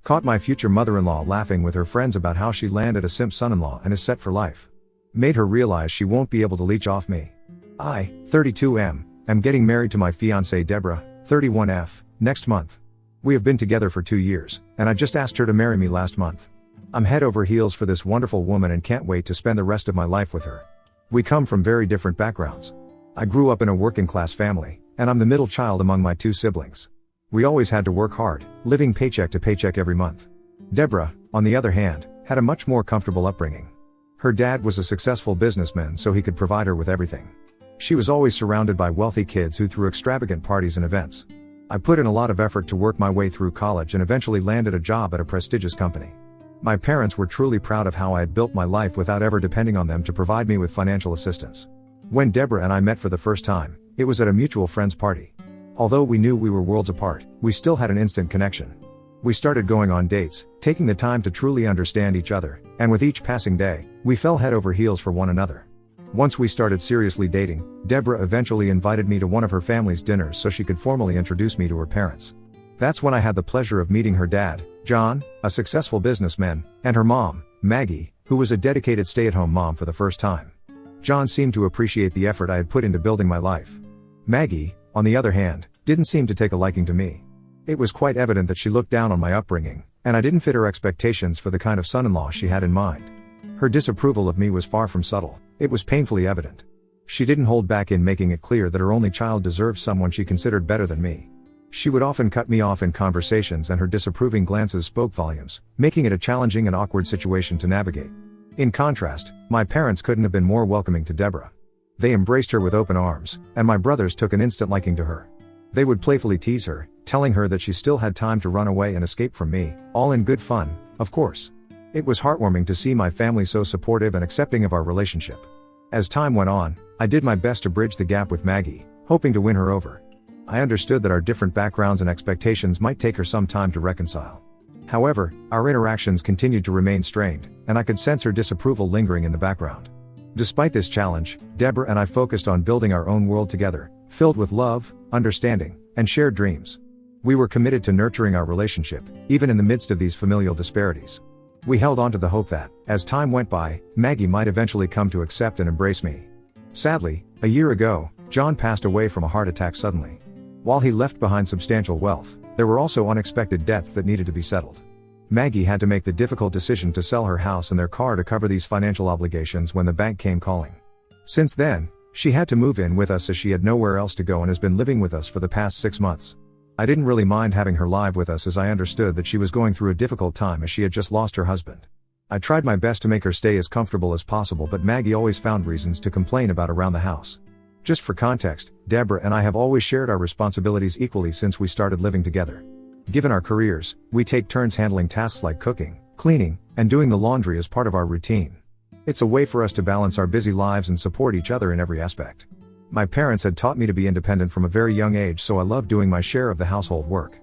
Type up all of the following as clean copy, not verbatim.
Caught my future mother-in-law laughing with her friends about how she landed a simp son-in-law and is set for life. Made her realize she won't be able to leech off me. I, 32M, am getting married to my fiancée Deborah, 31F, next month. We have been together for 2 years, and I just asked her to marry me last month. I'm head over heels for this wonderful woman and can't wait to spend the rest of my life with her. We come from very different backgrounds. I grew up in a working class family, and I'm the middle child among my 2 siblings. We always had to work hard, living paycheck to paycheck every month. Deborah, on the other hand, had a much more comfortable upbringing. Her dad was a successful businessman, so he could provide her with everything. She was always surrounded by wealthy kids who threw extravagant parties and events. I put in a lot of effort to work my way through college and eventually landed a job at a prestigious company. My parents were truly proud of how I had built my life without ever depending on them to provide me with financial assistance. When Deborah and I met for the first time, it was at a mutual friend's party. Although we knew we were worlds apart, we still had an instant connection. We started going on dates, taking the time to truly understand each other, and with each passing day, we fell head over heels for one another. Once we started seriously dating, Deborah eventually invited me to one of her family's dinners so she could formally introduce me to her parents. That's when I had the pleasure of meeting her dad, John, a successful businessman, and her mom, Maggie, who was a dedicated stay-at-home mom for the first time. John seemed to appreciate the effort I had put into building my life. Maggie, on the other hand, didn't seem to take a liking to me. It was quite evident that she looked down on my upbringing, and I didn't fit her expectations for the kind of son-in-law she had in mind. Her disapproval of me was far from subtle, it was painfully evident. She didn't hold back in making it clear that her only child deserved someone she considered better than me. She would often cut me off in conversations, and her disapproving glances spoke volumes, making it a challenging and awkward situation to navigate. In contrast, my parents couldn't have been more welcoming to Deborah. They embraced her with open arms, and my brothers took an instant liking to her. They would playfully tease her, telling her that she still had time to run away and escape from me, all in good fun, of course. It was heartwarming to see my family so supportive and accepting of our relationship. As time went on, I did my best to bridge the gap with Maggie, hoping to win her over. I understood that our different backgrounds and expectations might take her some time to reconcile. However, our interactions continued to remain strained, and I could sense her disapproval lingering in the background. Despite this challenge, Deborah and I focused on building our own world together, filled with love, understanding, and shared dreams. We were committed to nurturing our relationship, even in the midst of these familial disparities. We held on to the hope that, as time went by, Maggie might eventually come to accept and embrace me. Sadly, a year ago, John passed away from a heart attack suddenly. While he left behind substantial wealth, there were also unexpected debts that needed to be settled. Maggie had to make the difficult decision to sell her house and their car to cover these financial obligations when the bank came calling. Since then, she had to move in with us as she had nowhere else to go and has been living with us for the past 6 months. I didn't really mind having her live with us as I understood that she was going through a difficult time as she had just lost her husband. I tried my best to make her stay as comfortable as possible, but Maggie always found reasons to complain about around the house. Just for context, Deborah and I have always shared our responsibilities equally since we started living together. Given our careers, we take turns handling tasks like cooking, cleaning, and doing the laundry as part of our routine. It's a way for us to balance our busy lives and support each other in every aspect. My parents had taught me to be independent from a very young age, so I loved doing my share of the household work.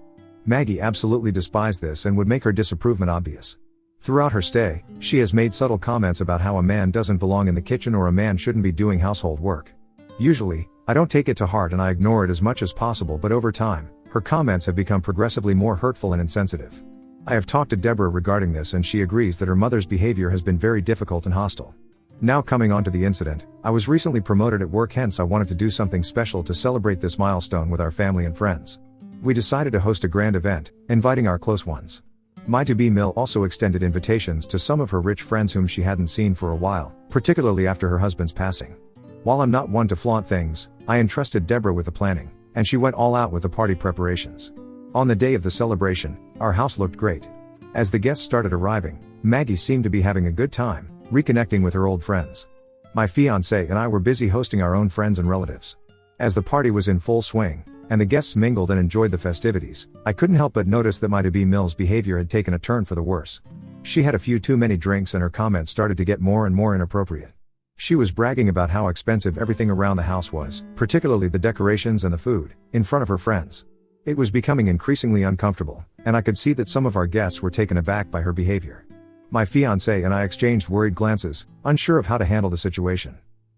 Maggie absolutely despised this and would make her disapproval obvious. Throughout her stay, she has made subtle comments about how a man doesn't belong in the kitchen or a man shouldn't be doing household work. Usually, I don't take it to heart and I ignore it as much as possible, but over time, her comments have become progressively more hurtful and insensitive. I have talked to Deborah regarding this and she agrees that her mother's behavior has been very difficult and hostile. Now coming on to the incident, I was recently promoted at work, hence I wanted to do something special to celebrate this milestone with our family and friends. We decided to host a grand event, inviting our close ones. My to-be Mill also extended invitations to some of her rich friends whom she hadn't seen for a while, particularly after her husband's passing. While I'm not one to flaunt things, I entrusted Deborah with the planning, and she went all out with the party preparations. On the day of the celebration, our house looked great. As the guests started arriving, Maggie seemed to be having a good time, reconnecting with her old friends. My fiancé and I were busy hosting our own friends and relatives. As the party was in full swing, and the guests mingled and enjoyed the festivities, I couldn't help but notice that my to-be Mill's behavior had taken a turn for the worse. She had a few too many drinks and her comments started to get more and more inappropriate. She was bragging about how expensive everything around the house was, particularly the decorations and the food, in front of her friends. It was becoming increasingly uncomfortable, and I could see that some of our guests were taken aback by her behavior. My fiancé and I exchanged worried glances, unsure of how to handle the situation.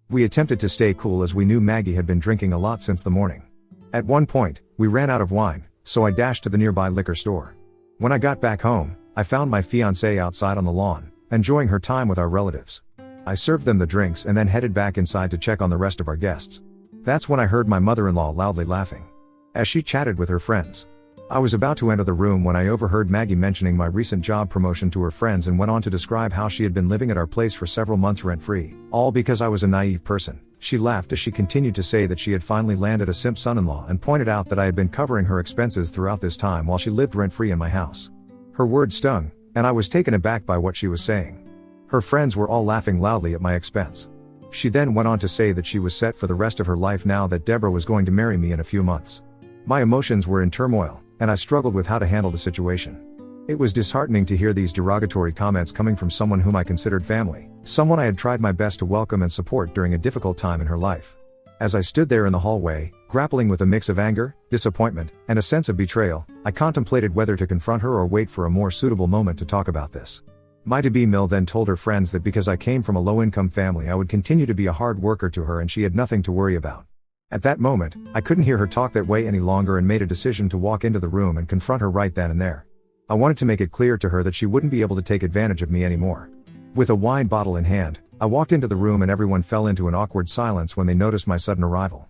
We attempted to stay cool as we knew Maggie had been drinking a lot since the morning. At one point, we ran out of wine, so I dashed to the nearby liquor store. When I got back home, I found my fiancée outside on the lawn, enjoying her time with our relatives. I served them the drinks and then headed back inside to check on the rest of our guests. That's when I heard my mother-in-law loudly laughing as she chatted with her friends. I was about to enter the room when I overheard Maggie mentioning my recent job promotion to her friends and went on to describe how she had been living at our place for several months rent-free, all because I was a naive person. She laughed as she continued to say that she had finally landed a simp son-in-law and pointed out that I had been covering her expenses throughout this time while she lived rent-free in my house. Her words stung, and I was taken aback by what she was saying. Her friends were all laughing loudly at my expense. She then went on to say that she was set for the rest of her life now that Deborah was going to marry me in a few months. My emotions were in turmoil, and I struggled with how to handle the situation. It was disheartening to hear these derogatory comments coming from someone whom I considered family, someone I had tried my best to welcome and support during a difficult time in her life. As I stood there in the hallway, grappling with a mix of anger, disappointment, and a sense of betrayal, I contemplated whether to confront her or wait for a more suitable moment to talk about this. My to-be Mill then told her friends that because I came from a low-income family I would continue to be a hard worker to her and she had nothing to worry about. At that moment, I couldn't hear her talk that way any longer and made a decision to walk into the room and confront her right then and there. I wanted to make it clear to her that she wouldn't be able to take advantage of me anymore. With a wine bottle in hand, I walked into the room and everyone fell into an awkward silence when they noticed my sudden arrival.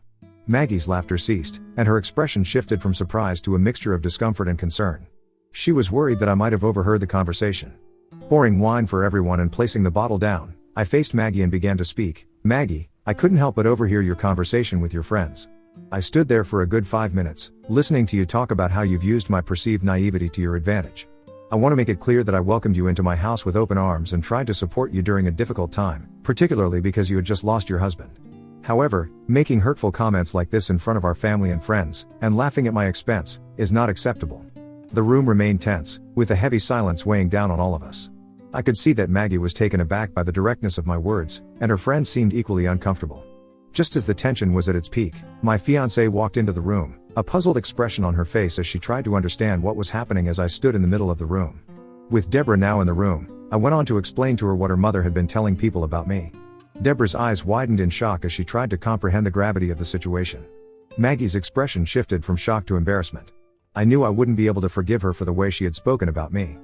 Maggie's laughter ceased, and her expression shifted from surprise to a mixture of discomfort and concern. She was worried that I might have overheard the conversation. Pouring wine for everyone and placing the bottle down, I faced Maggie and began to speak. Maggie, I couldn't help but overhear your conversation with your friends. I stood there for a good 5 minutes, listening to you talk about how you've used my perceived naivety to your advantage. I want to make it clear that I welcomed you into my house with open arms and tried to support you during a difficult time, particularly because you had just lost your husband. However, making hurtful comments like this in front of our family and friends, and laughing at my expense, is not acceptable. The room remained tense, with a heavy silence weighing down on all of us. I could see that Maggie was taken aback by the directness of my words, and her friends seemed equally uncomfortable. Just as the tension was at its peak, my fiancée walked into the room, a puzzled expression on her face as she tried to understand what was happening as I stood in the middle of the room. With Deborah now in the room, I went on to explain to her what her mother had been telling people about me. Deborah's eyes widened in shock as she tried to comprehend the gravity of the situation. Maggie's expression shifted from shock to embarrassment. I knew I wouldn't be able to forgive her for the way she had spoken about me.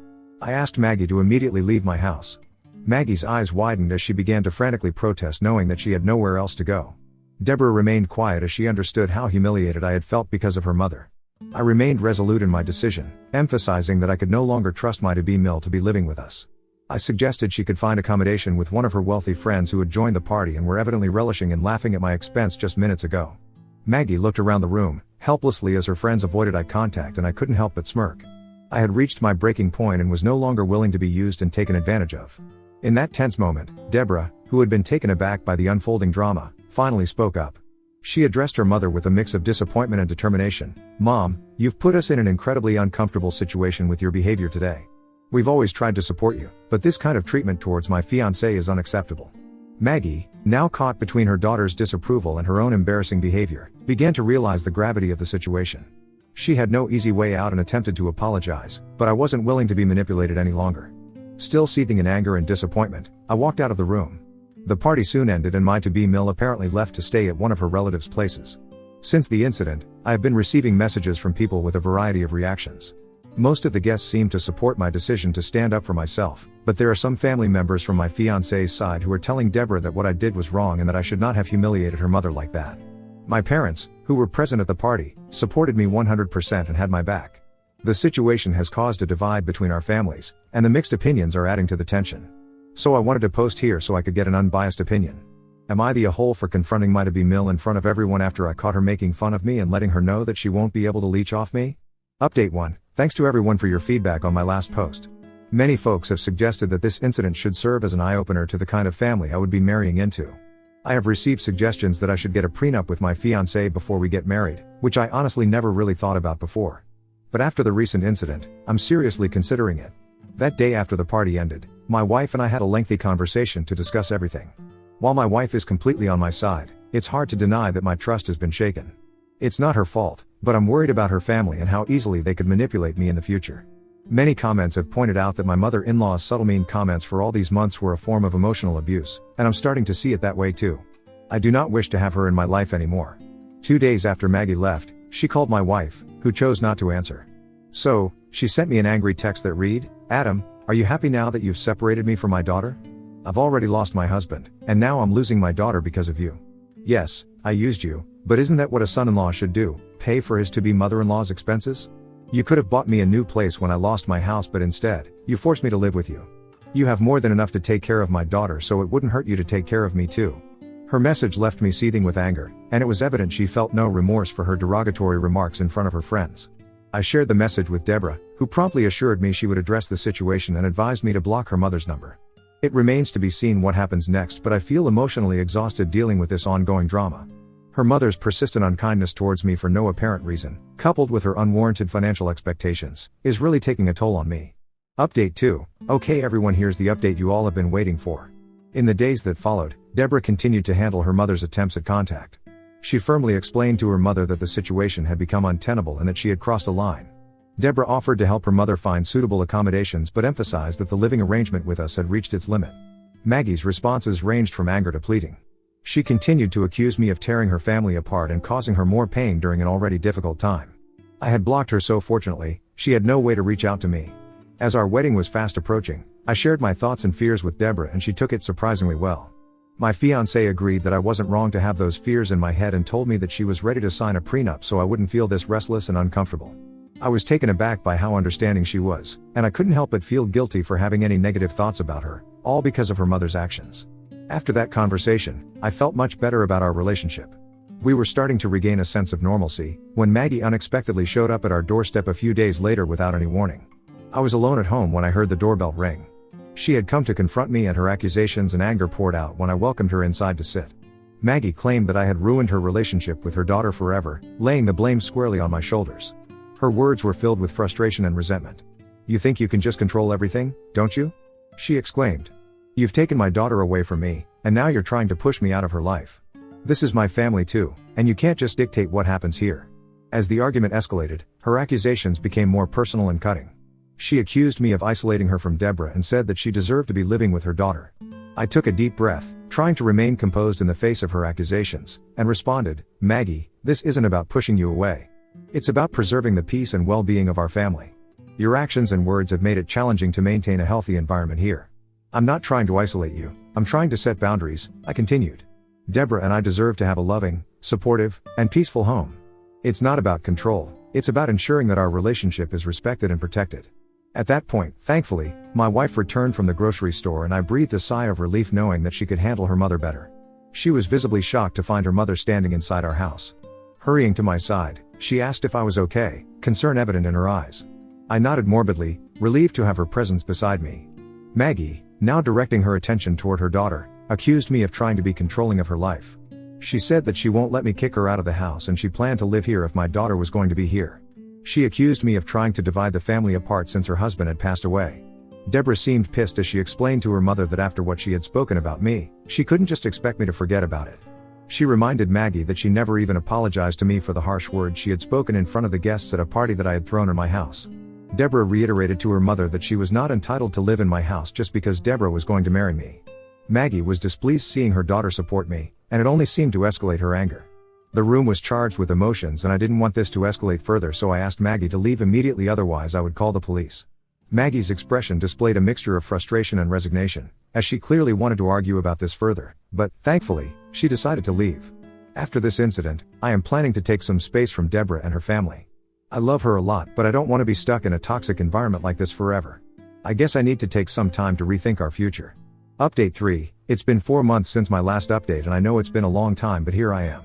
I asked Maggie to immediately leave my house. Maggie's eyes widened as she began to frantically protest, knowing that she had nowhere else to go. Deborah remained quiet as she understood how humiliated I had felt because of her mother. I remained resolute in my decision, emphasizing that I could no longer trust my to-be Mill to be living with us. I suggested she could find accommodation with one of her wealthy friends who had joined the party and were evidently relishing in laughing at my expense just minutes ago. Maggie looked around the room, helplessly as her friends avoided eye contact, and I couldn't help but smirk. I had reached my breaking point and was no longer willing to be used and taken advantage of. In that tense moment, Deborah, who had been taken aback by the unfolding drama, finally spoke up. She addressed her mother with a mix of disappointment and determination. Mom, you've put us in an incredibly uncomfortable situation with your behavior today. We've always tried to support you, but this kind of treatment towards my fiancé is unacceptable. Maggie, now caught between her daughter's disapproval and her own embarrassing behavior, began to realize the gravity of the situation. She had no easy way out and attempted to apologize, but I wasn't willing to be manipulated any longer. Still seething in anger and disappointment, I walked out of the room. The party soon ended and my to-be Mill apparently left to stay at one of her relatives' places. Since the incident, I have been receiving messages from people with a variety of reactions. Most of the guests seem to support my decision to stand up for myself, but there are some family members from my fiancé's side who are telling Deborah that what I did was wrong and that I should not have humiliated her mother like that. My parents, who were present at the party, supported me 100% and had my back. The situation has caused a divide between our families, and the mixed opinions are adding to the tension. So I wanted to post here so I could get an unbiased opinion. Am I the a-hole for confronting my to-be Mill in front of everyone after I caught her making fun of me and letting her know that she won't be able to leech off me? Update 1. Thanks to everyone for your feedback on my last post. Many folks have suggested that this incident should serve as an eye-opener to the kind of family I would be marrying into. I have received suggestions that I should get a prenup with my fiancé before we get married, which I honestly never really thought about before. But after the recent incident, I'm seriously considering it. That day after the party ended, my wife and I had a lengthy conversation to discuss everything. While my wife is completely on my side, it's hard to deny that my trust has been shaken. It's not her fault, but I'm worried about her family and how easily they could manipulate me in the future. Many comments have pointed out that my mother-in-law's subtle mean comments for all these months were a form of emotional abuse, and I'm starting to see it that way too. I do not wish to have her in my life anymore. 2 days after Maggie left, she called my wife, who chose not to answer. So, She sent me an angry text that read, "Adam, are you happy now that you've separated me from my daughter? I've already lost my husband, and now I'm losing my daughter because of you. Yes, I used you, but isn't that what a son-in-law should do, pay for his to-be mother-in-law's expenses? You could have bought me a new place when I lost my house, but instead, you forced me to live with you. You have more than enough to take care of my daughter, so it wouldn't hurt you to take care of me too." Her message left me seething with anger, and it was evident she felt no remorse for her derogatory remarks in front of her friends. I shared the message with Deborah, who promptly assured me she would address the situation and advised me to block her mother's number. It remains to be seen what happens next, but I feel emotionally exhausted dealing with this ongoing drama. Her mother's persistent unkindness towards me for no apparent reason, coupled with her unwarranted financial expectations, is really taking a toll on me. Update 2. Okay everyone, here's the update you all have been waiting for. In the days that followed, Deborah continued to handle her mother's attempts at contact. She firmly explained to her mother that the situation had become untenable and that she had crossed a line. Deborah offered to help her mother find suitable accommodations but emphasized that the living arrangement with us had reached its limit. Maggie's responses ranged from anger to pleading. She continued to accuse me of tearing her family apart and causing her more pain during an already difficult time. I had blocked her, so fortunately, she had no way to reach out to me. As our wedding was fast approaching, I shared my thoughts and fears with Deborah and she took it surprisingly well. My fiancé agreed that I wasn't wrong to have those fears in my head and told me that she was ready to sign a prenup so I wouldn't feel this restless and uncomfortable. I was taken aback by how understanding she was, and I couldn't help but feel guilty for having any negative thoughts about her, all because of her mother's actions. After that conversation, I felt much better about our relationship. We were starting to regain a sense of normalcy, when Maggie unexpectedly showed up at our doorstep a few days later without any warning. I was alone at home when I heard the doorbell ring. She had come to confront me, and her accusations and anger poured out when I welcomed her inside to sit. Maggie claimed that I had ruined her relationship with her daughter forever, laying the blame squarely on my shoulders. Her words were filled with frustration and resentment. "You think you can just control everything, don't you?" she exclaimed. "You've taken my daughter away from me, and now you're trying to push me out of her life. This is my family too, and you can't just dictate what happens here." As the argument escalated, her accusations became more personal and cutting. She accused me of isolating her from Deborah and said that she deserved to be living with her daughter. I took a deep breath, trying to remain composed in the face of her accusations, and responded, "Maggie, this isn't about pushing you away. It's about preserving the peace and well-being of our family. Your actions and words have made it challenging to maintain a healthy environment here. I'm not trying to isolate you, I'm trying to set boundaries," I continued. "Deborah and I deserve to have a loving, supportive, and peaceful home. It's not about control, it's about ensuring that our relationship is respected and protected." At that point, thankfully, my wife returned from the grocery store and I breathed a sigh of relief knowing that she could handle her mother better. She was visibly shocked to find her mother standing inside our house. Hurrying to my side, she asked if I was okay, concern evident in her eyes. I nodded morbidly, relieved to have her presence beside me. Maggie, now directing her attention toward her daughter, accused me of trying to be controlling of her life. She said that she won't let me kick her out of the house and she planned to live here if my daughter was going to be here. She accused me of trying to divide the family apart since her husband had passed away. Deborah seemed pissed as she explained to her mother that after what she had spoken about me, she couldn't just expect me to forget about it. She reminded Maggie that she never even apologized to me for the harsh words she had spoken in front of the guests at a party that I had thrown in my house. Deborah reiterated to her mother that she was not entitled to live in my house just because Deborah was going to marry me. Maggie was displeased seeing her daughter support me, and it only seemed to escalate her anger. The room was charged with emotions and I didn't want this to escalate further, so I asked Maggie to leave immediately, otherwise I would call the police. Maggie's expression displayed a mixture of frustration and resignation, as she clearly wanted to argue about this further, but, thankfully, she decided to leave. After this incident, I am planning to take some space from Deborah and her family. I love her a lot, but I don't want to be stuck in a toxic environment like this forever. I guess I need to take some time to rethink our future. Update 3, it's been 4 months since my last update and I know it's been a long time, but here I am.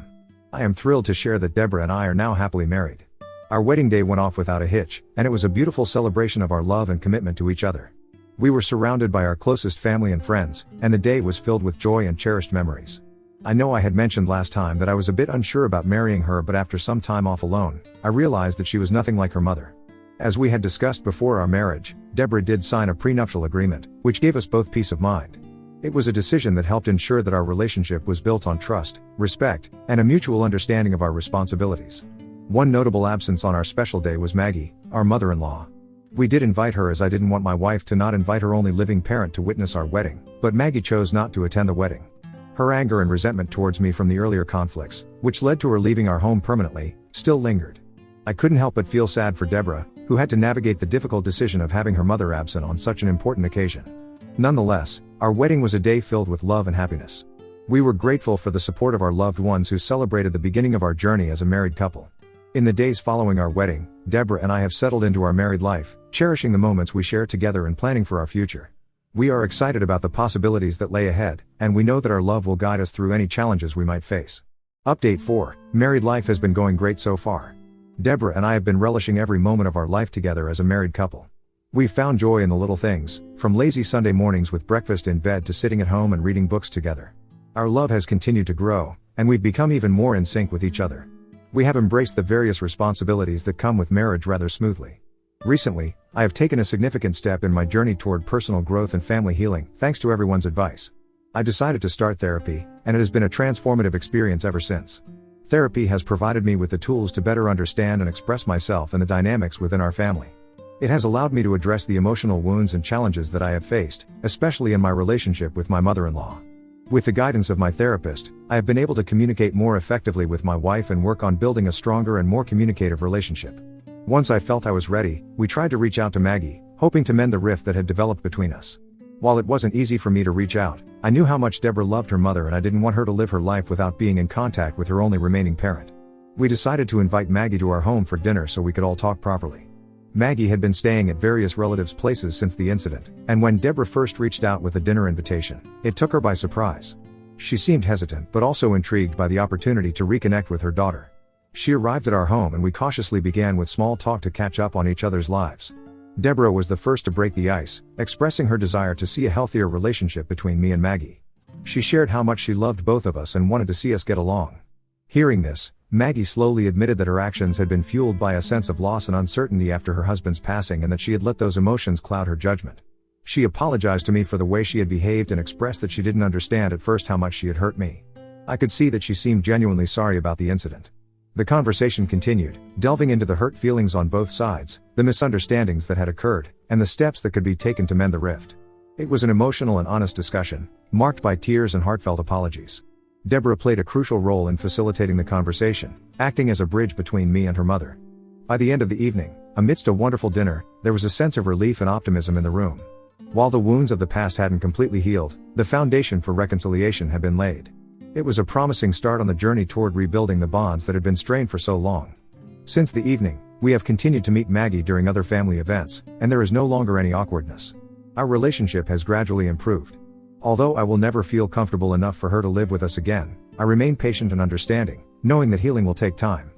I am thrilled to share that Deborah and I are now happily married. Our wedding day went off without a hitch, and it was a beautiful celebration of our love and commitment to each other. We were surrounded by our closest family and friends, and the day was filled with joy and cherished memories. I know I had mentioned last time that I was a bit unsure about marrying her, but after some time off alone, I realized that she was nothing like her mother. As we had discussed before our marriage, Deborah did sign a prenuptial agreement, which gave us both peace of mind. It was a decision that helped ensure that our relationship was built on trust, respect, and a mutual understanding of our responsibilities. One notable absence on our special day was Maggie, our mother-in-law. We did invite her as I didn't want my wife to not invite her only living parent to witness our wedding, but Maggie chose not to attend the wedding. Her anger and resentment towards me from the earlier conflicts, which led to her leaving our home permanently, still lingered. I couldn't help but feel sad for Deborah, who had to navigate the difficult decision of having her mother absent on such an important occasion. Nonetheless, our wedding was a day filled with love and happiness. We were grateful for the support of our loved ones who celebrated the beginning of our journey as a married couple. In the days following our wedding, Deborah and I have settled into our married life, cherishing the moments we share together and planning for our future. We are excited about the possibilities that lay ahead, and we know that our love will guide us through any challenges we might face. Update 4. Married life has been going great so far. Deborah and I have been relishing every moment of our life together as a married couple. We've found joy in the little things, from lazy Sunday mornings with breakfast in bed to sitting at home and reading books together. Our love has continued to grow, and we've become even more in sync with each other. We have embraced the various responsibilities that come with marriage rather smoothly. Recently, I have taken a significant step in my journey toward personal growth and family healing, thanks to everyone's advice. I decided to start therapy, and it has been a transformative experience ever since. Therapy has provided me with the tools to better understand and express myself and the dynamics within our family. It has allowed me to address the emotional wounds and challenges that I have faced, especially in my relationship with my mother-in-law. With the guidance of my therapist, I have been able to communicate more effectively with my wife and work on building a stronger and more communicative relationship. Once I felt I was ready, we tried to reach out to Maggie, hoping to mend the rift that had developed between us. While it wasn't easy for me to reach out, I knew how much Deborah loved her mother and I didn't want her to live her life without being in contact with her only remaining parent. We decided to invite Maggie to our home for dinner so we could all talk properly. Maggie had been staying at various relatives' places since the incident, and when Deborah first reached out with a dinner invitation, it took her by surprise. She seemed hesitant but also intrigued by the opportunity to reconnect with her daughter. She arrived at our home and we cautiously began with small talk to catch up on each other's lives. Deborah was the first to break the ice, expressing her desire to see a healthier relationship between me and Maggie. She shared how much she loved both of us and wanted to see us get along. Hearing this, Maggie slowly admitted that her actions had been fueled by a sense of loss and uncertainty after her husband's passing and that she had let those emotions cloud her judgment. She apologized to me for the way she had behaved and expressed that she didn't understand at first how much she had hurt me. I could see that she seemed genuinely sorry about the incident. The conversation continued, delving into the hurt feelings on both sides, the misunderstandings that had occurred, and the steps that could be taken to mend the rift. It was an emotional and honest discussion, marked by tears and heartfelt apologies. Deborah played a crucial role in facilitating the conversation, acting as a bridge between me and her mother. By the end of the evening, amidst a wonderful dinner, there was a sense of relief and optimism in the room. While the wounds of the past hadn't completely healed, the foundation for reconciliation had been laid. It was a promising start on the journey toward rebuilding the bonds that had been strained for so long. Since the evening, we have continued to meet Maggie during other family events, and there is no longer any awkwardness. Our relationship has gradually improved. Although I will never feel comfortable enough for her to live with us again, I remain patient and understanding, knowing that healing will take time.